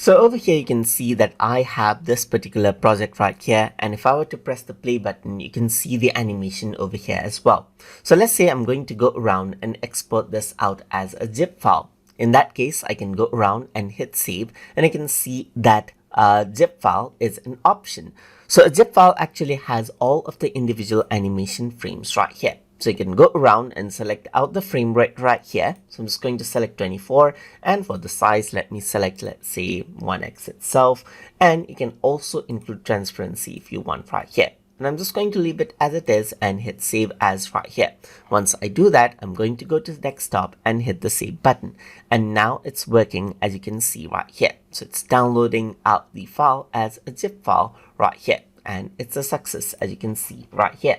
So over here you can see that I have this particular project right here, and if I were to press the play button you can see the animation over here as well. So let's say I'm going to go around and export this out as a zip file. In that case I can go around and hit save, and I can see that zip file is an option. So a zip file actually has all of the individual animation frames right here. So you can go around and select out the frame rate right here. So I'm just going to select 24, and for the size let me select, let's say 1x itself, and you can also include transparency if you want right here. And I'm just going to leave it as it is and hit save as right here. Once I do that, I'm going to go to the desktop and hit the save button, and now it's working as you can see right here. So it's downloading out the file as a zip file right here, and it's a success as you can see right here.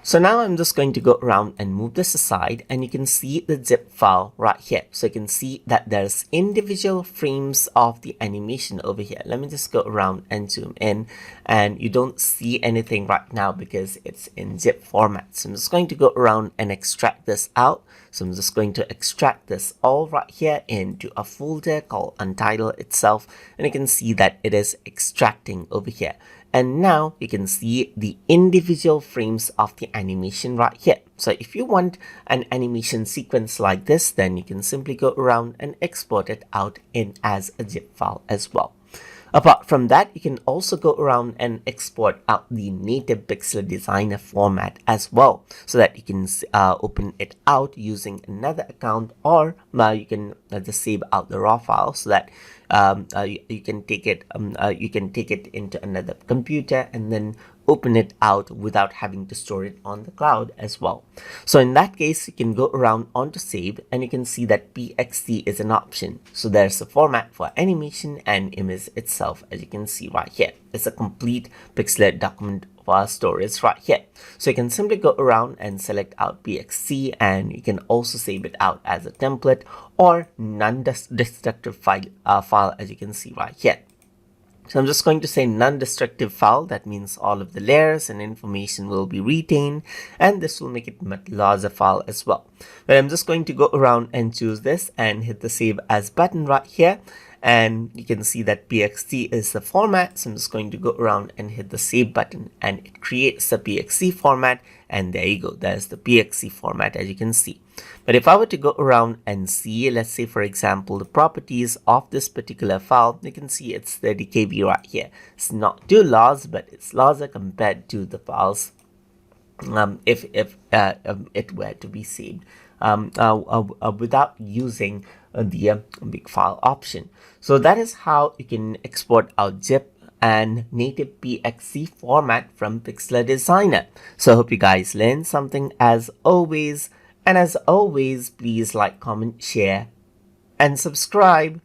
So now I'm just going to go around and move this aside, and you can see the zip file right here. So you can see that there's individual frames of the animation over here. Let me just go around and zoom in, and you don't see anything right now because it's in zip format. So I'm just going to go around and extract this out. So I'm just going to extract this all right here into a folder called Untitled itself, and you can see that it is extracting over here. And now you can see the individual frames of the animation right here. So if you want an animation sequence like this, then you can simply go around and export it out in as a zip file as well. Apart from that, you can also go around and export out the native Pixlr Designer format as well, so that you can open it out using another account, or you can just save out the raw file so that you can take it into another computer and then open it out without having to store it on the cloud as well. So in that case, you can go around onto save, and you can see that PXZ is an option. So there's a format for animation and image itself, as you can see right here. It's a complete Pixlr document for storage right here. So you can simply go around and select out PXZ, and you can also save it out as a template or non-destructive file, as you can see right here. So I'm just going to say non-destructive file. That means all of the layers and information will be retained, and this will make it much larger file as well. But I'm just going to go around and choose this and hit the save as button right here. And you can see that PXZ is the format. So I'm just going to go around and hit the save button, and it creates the PXZ format. And there you go. There's the PXZ format, as you can see. But if I were to go around and see, let's say, for example, the properties of this particular file, you can see it's 30 KB right here. It's not too large, but it's larger compared to the files if it were to be saved without using the big file option. So that is how you can export out zip and native PXZ format from Pixlr Designer. So I hope you guys learned something as always. And as always, please like, comment, share, and subscribe.